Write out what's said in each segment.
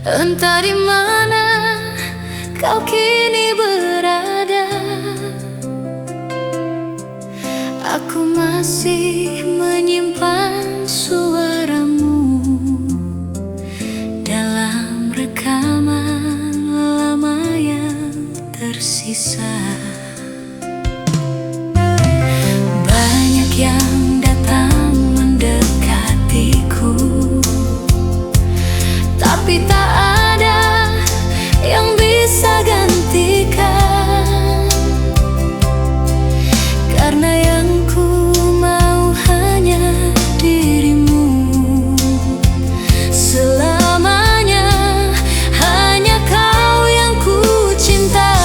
Entah di mana kau kini berada, aku masih menyimpan suaramu dalam rekaman lama yang tersisa. Banyak yang datang mendekatiku, tapi tak ada yang bisa gantikan, karena yang ku mau hanya dirimu selamanya, hanya kau yang ku cinta.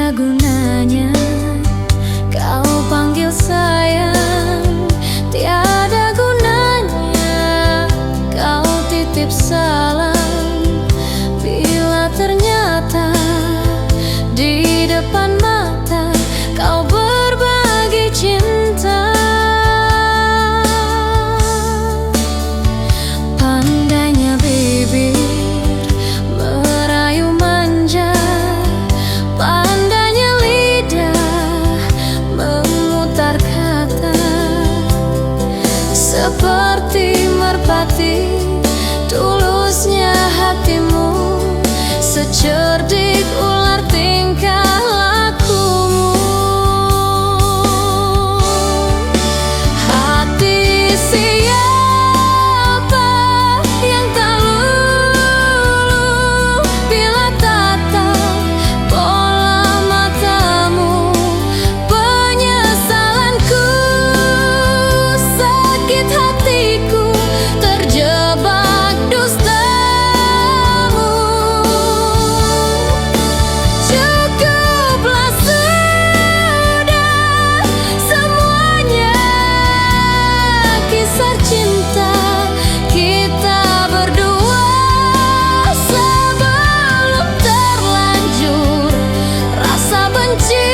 Tiada gunanya kau panggil sayang, tiada gunanya kau titip salam, bila ternyata di depan mata kau berbagi cinta. Pandainya bibir merayu manja, pandainya lidah memutar kata, seperti merpati tulusnya hatimu, secerdik ular tingkah lakumu. Hati siapa yang tak luluh bila tatap bola matamu, penyesalanku, sakit hatiku terjebak dustamu. Cukuplah sudah semuanya kisah cinta kita berdua, sebelum terlanjur rasa benci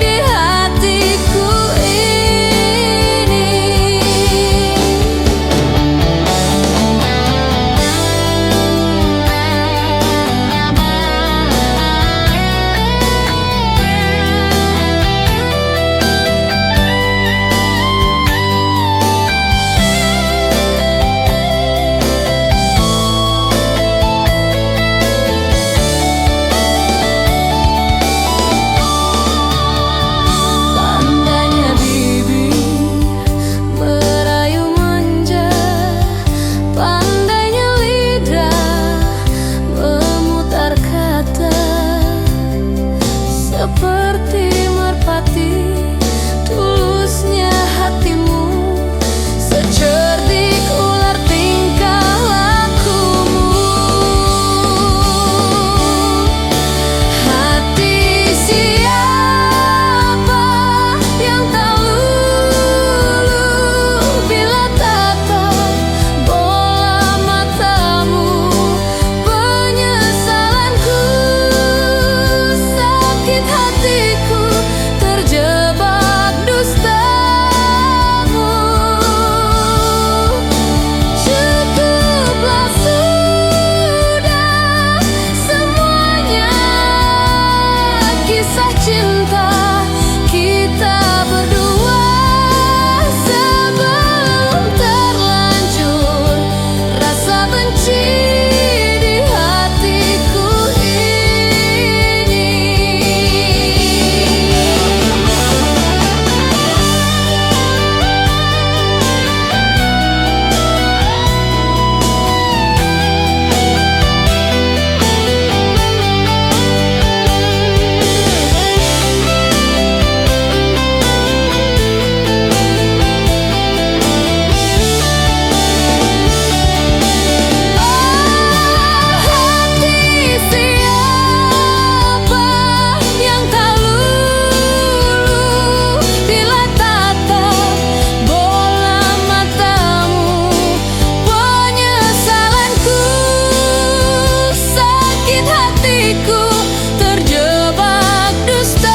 di hatiku ini. Pandainya bibir merayu manja, pandainya lidah memutar kata, seperti merpati tulusnya hatimu, secerdik ular tingkah lakumu. Hati siapa yang tak luluh bila tatap bola matamu, penyesalanku, sakit hatiku terjebak dustamu. Cukuplah sudah semuanya kisah cinta kita berdua, sebelum terlanjur rasa benci di hatiku ini. Hati siapa yang tak luluh bila tatap bola matamu, penyesalanku, sakit hatiku terjebak dustamu.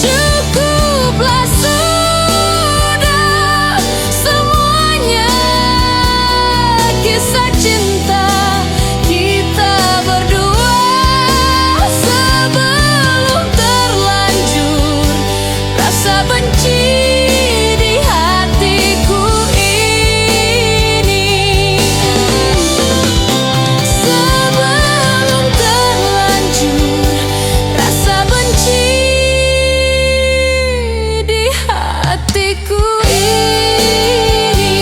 Cukuplah sudah semuanya kisah cinta kita berdua, sebelum terlanjur rasa benci di hatiku ini. Sebelum terlanjur rasa benci di hatiku ini.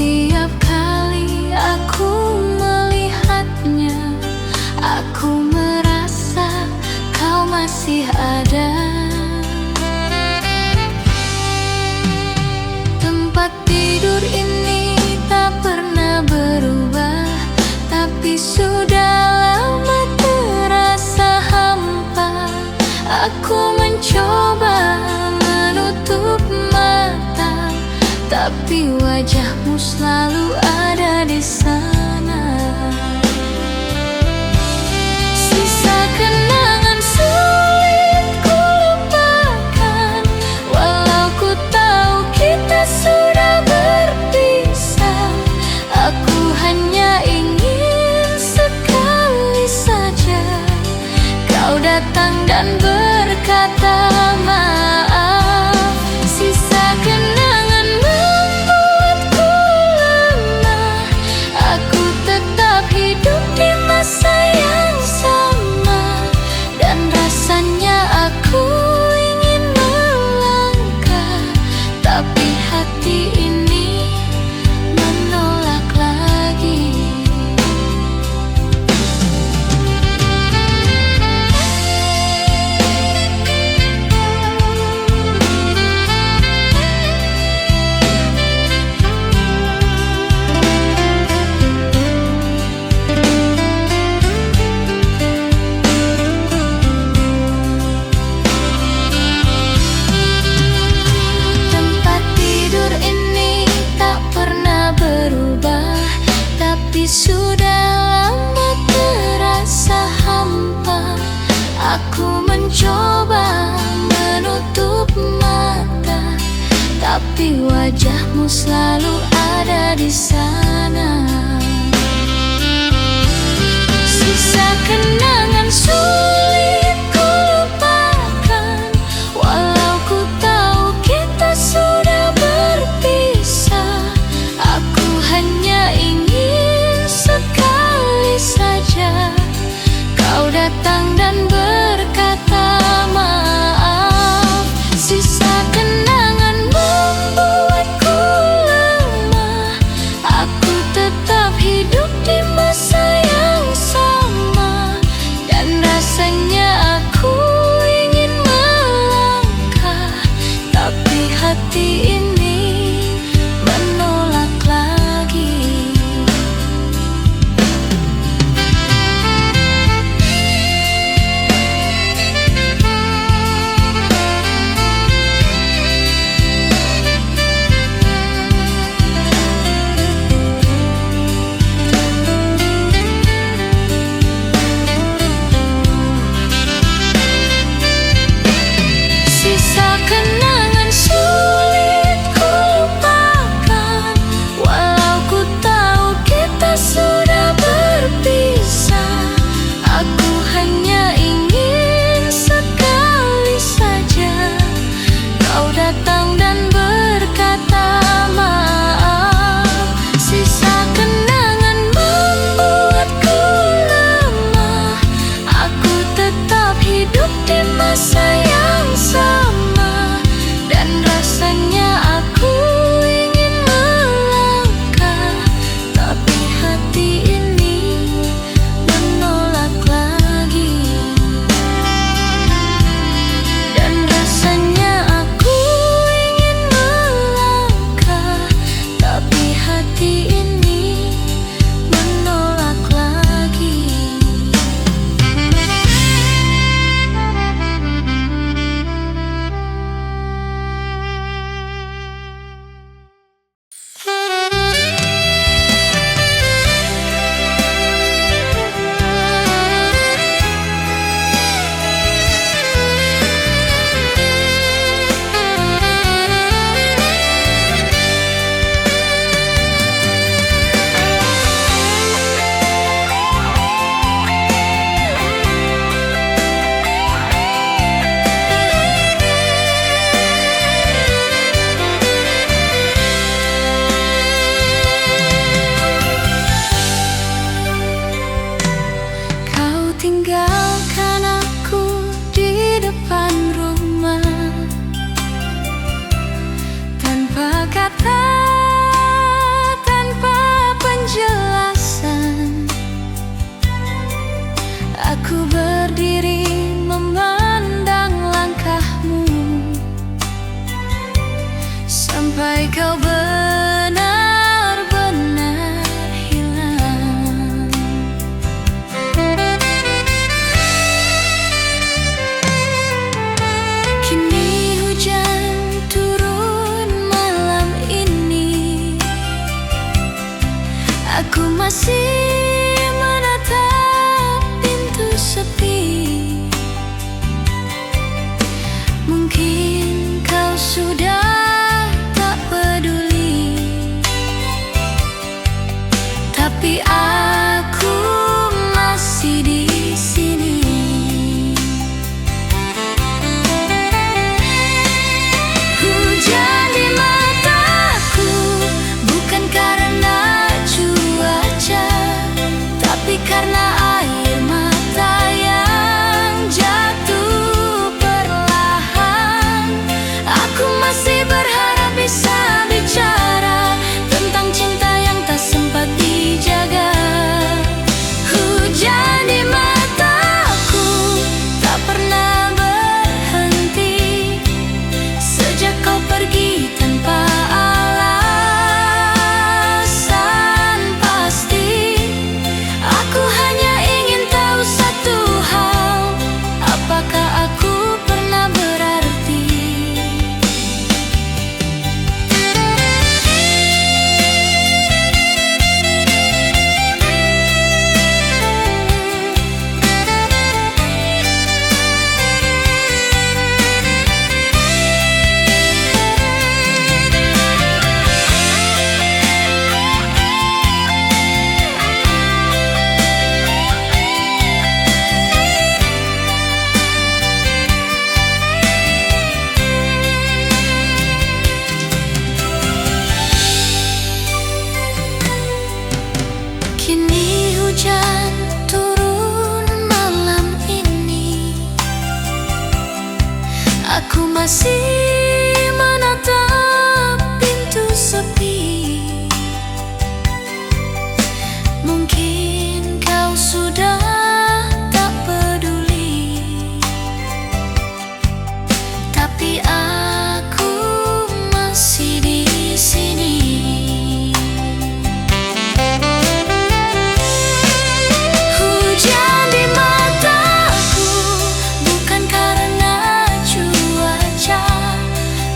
Setiap kali aku melihatnya, aku merasa kau masih ada. Tempat tidur ini tak pernah berubah, tapi sudah lama terasa hampa. Aku mencoba menutup mata, tapi wajahmu selalu ada di sana. Sisa kenangan sulit ku lupakan, walau ku tahu kita sudah berpisah. Aku hanya ingin sekali saja kau datang dan berkata maaf. Sisa kenangan membuatku lemah, aku tetap hidup di masa yang sama, dan rasanya aku ingin melangkah, tapi hati ini menolak lagi. Sudah lama terasa hampa. Aku mencoba menutup mata, tapi wajahmu selalu ada di sana. Sisa kenangan sulit ku lupakan, walau ku tahu kita sudah berpisah. Aku hanya ingin sekali saja kau datang dan berkata maaf. Sisa kenangan membuatku lemah, aku tetap hidup di masa yang sama, dan rasanya aku ingin melangkah, tapi hati ini menolak lagi. masih menatap pintu sepi. Mungkin kau sudah tak peduli, tapi aku masih di sini. Hujan di mataku bukan karena cuaca, tapi karena air mata yang jatuh perlahan. Aku masih berharap bisa bicara tentang cinta yang tak sempat dijaga. Hujan di mataku tak pernah berhenti sejak kau pergi tanpa alasan pasti. Aku hanya ingin tahu satu hal, apakah aku pernah berarti? Kini hujan turun malam ini, aku masih menatap pintu sepi. Mungkin kau sudah tak peduli, tapi aku masih di sini. Hujan di mataku bukan karena cuaca,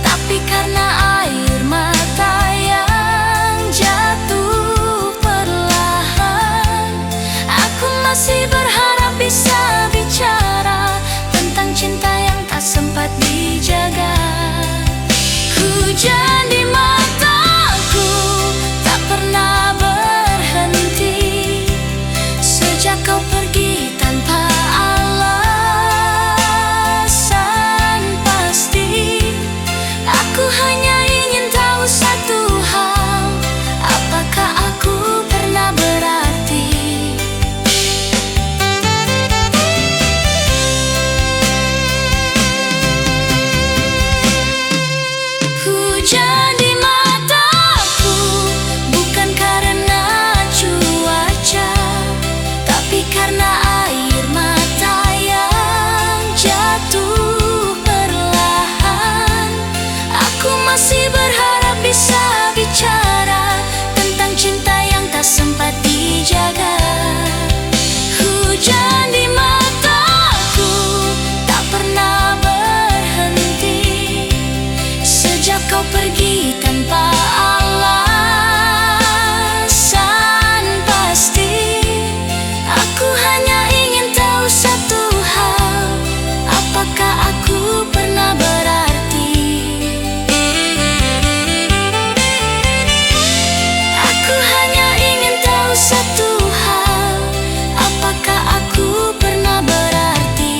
tapi karena air mata yang jatuh perlahan. Aku masih berharap bisa bicara tentang cinta yang tak sempat dijaga. Hujan di mataku tak pernah berhenti sejak kau pergi tanpa alasan pasti. Aku hanya ingin tahu satu hal, apakah aku pernah berarti? Hujan di mataku bukan karena cuaca, tapi karena air mata yang jatuh perlahan. Aku masih berharap bisa bicara tentang cinta yang tak sempat dijaga. Hujan di mataku tak pernah berhenti sejak kau pergi tanpa alasan pasti. Aku hanya ingin tahu satu hal, apakah aku pernah berarti? Aku hanya ingin tahu satu hal, apakah aku pernah berarti?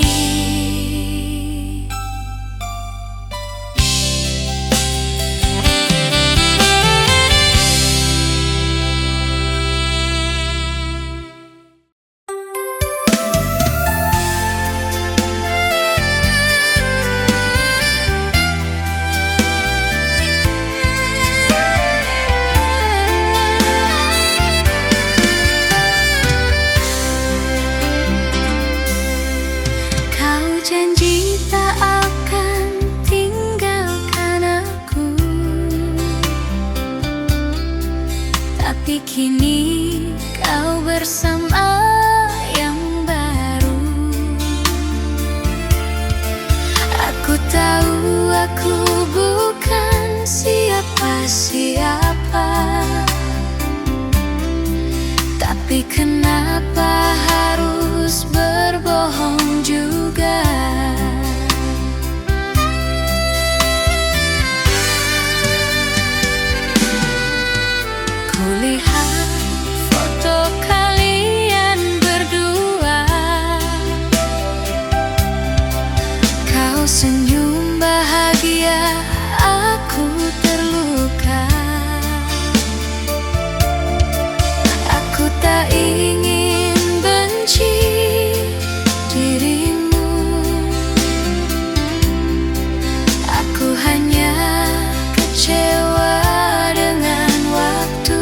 Kau janji tak akan tinggalkan aku, tapi kini kau bersama yang baru. Aku tahu aku bukan siapa-siapa, Tapi kenapa harus berbohong juga? Kulihat foto kalian berdua, kau senyum bahagia, aku terluka. Aku tak ingin benci dirimu, aku hanya kecewa dengan waktu.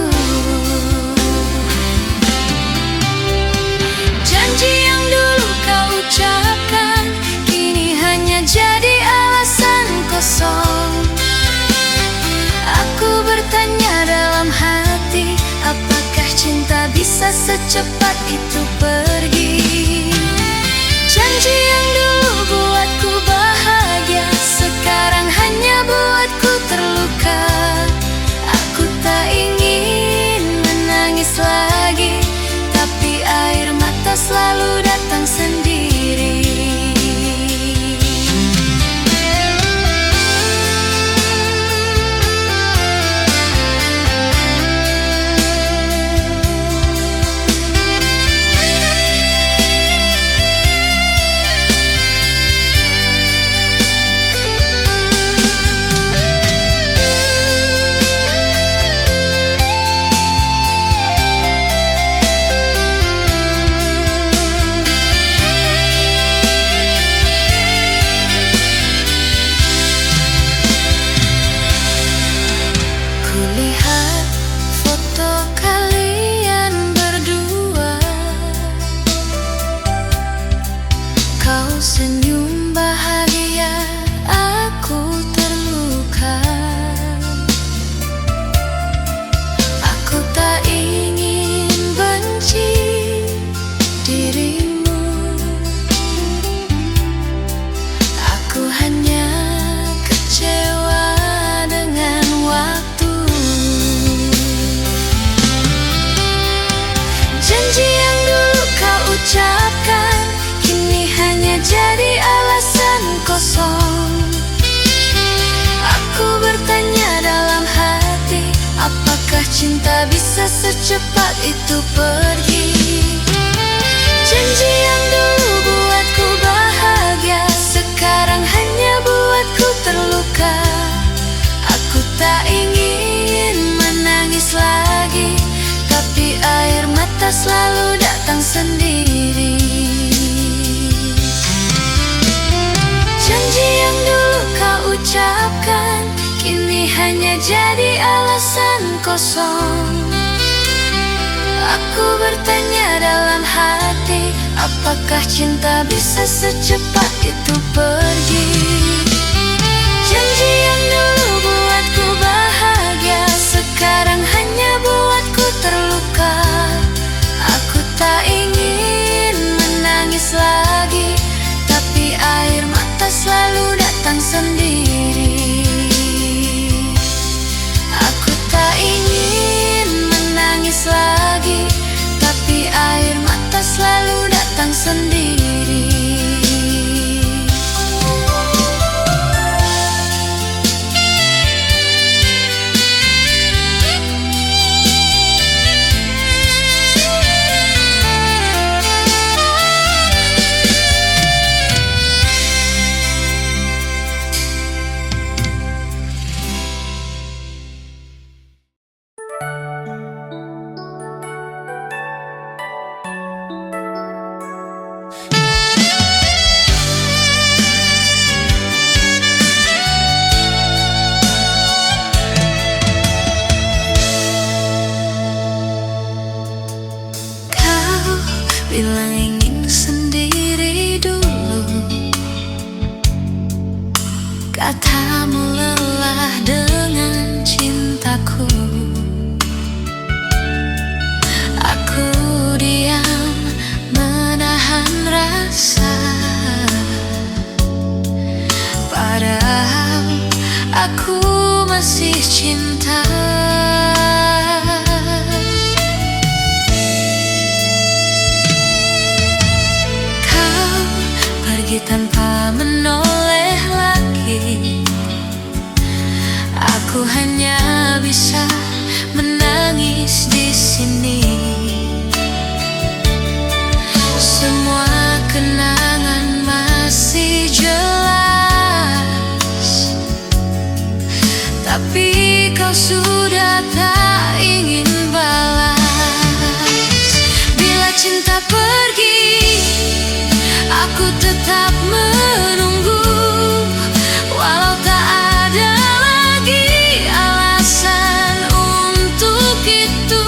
Janji yang dulu kau ucapkan kini hanya jadi alasan kosong. Aku bertanya dalam hati, apakah cinta bisa secepat itu pergi? Janji yang dulu buatku bahagia, sekarang hanya buatku terluka. Aku tak ingin menangis lagi, tapi air mata selalu datang sendiri. Kulihat foto kalian berdua, kau senyum bahagia, aku terluka. Aku tak ingin benci dirimu, aku hanya kecewa dengan waktu. Janji yang dulu kau ucapkan kini hanya jadi alasan kosong. Aku bertanya dalam hati, apakah cinta bisa secepat itu pergi? Janji yang dulu buatku bahagia, sekarang hanya buatku terluka. Aku tak ingin menangis lagi, tapi air mata selalu datang sendiri. Janji yang dulu kau ucapkan kini hanya jadi alasan kosong. Aku bertanya dalam hati, apakah cinta bisa secepat itu pergi? Janji yang dulu buatku bahagia, sekarang hanya buatku terluka. Aku tak ingin menangis lagi, tapi air mata selalu datang sendiri. Aku tak ingin menangis lagi, tapi air mata selalu datang sendiri. Bilang ingin sendiri dulu, katamu lelah dengan cintaku. Aku diam menahan rasa, padahal aku masih cinta. tanpa menoleh lagi. Aku hanya bisa menangis di sini. Semua kenangan masih jelas, tapi kau sudah tak ingin balas. Bila cinta pergi, aku tetap menunggu, walau tak ada lagi alasan untuk itu.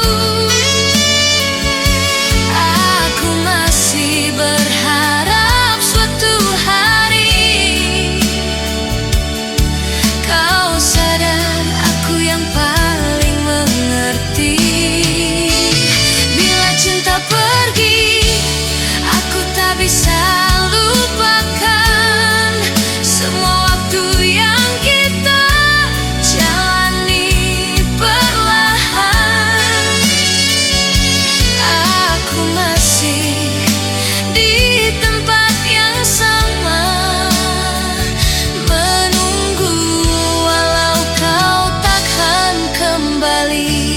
Aku masih berharap suatu hari kau sadar aku yang paling mengerti. Bila cinta pergi, aku tak bisa lupakan semua waktu yang kita jalani perlahan. Aku masih di tempat yang sama, menunggu walau kau takkan kembali.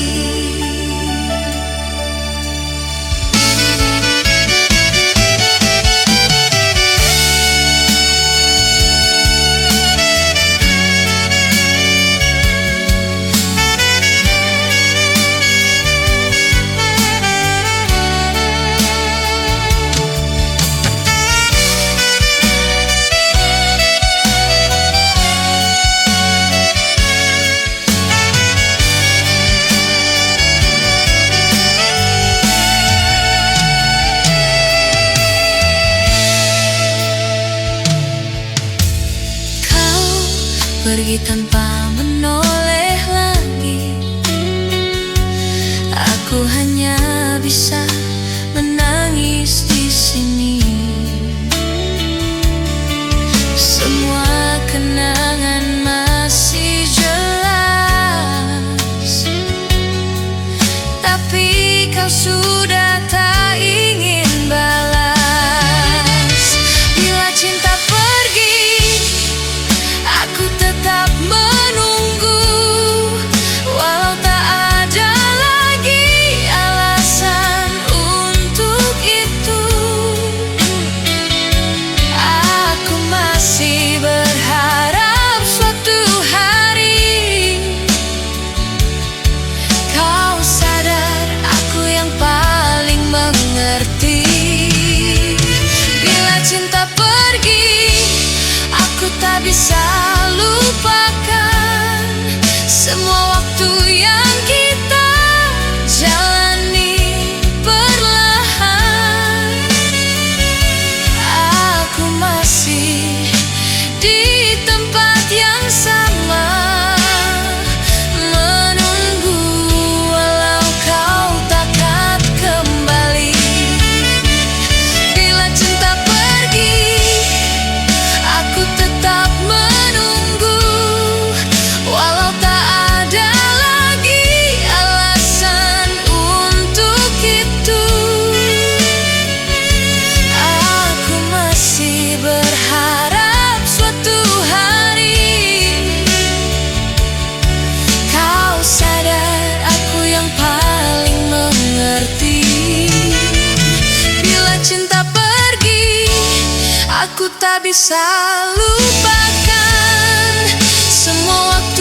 Pergi tanpa menoleh lagi. Aku hanya bisa menangis di sini. Semua kenangan masih jelas, tapi kau sudah tak ingin balas. Bila cinta pergi, aku tetap menunggu, walau tak ada lagi alasan untuk itu. Aku masih berharap suatu hari kau sadar aku yang paling mengerti. Bila cinta pergi, aku tak bisa lupakan semua waktu yang kita jalani perlahan. Aku masih di tempat yang sama, menunggu walau kau takkan kembali. Bila cinta pergi, aku tetap menunggu, walau tak ada lagi alasan untuk itu. Aku masih berharap suatu hari kau sadar aku yang paling mengerti. Bila cinta pergi, aku tak bisa lupakan semua waktu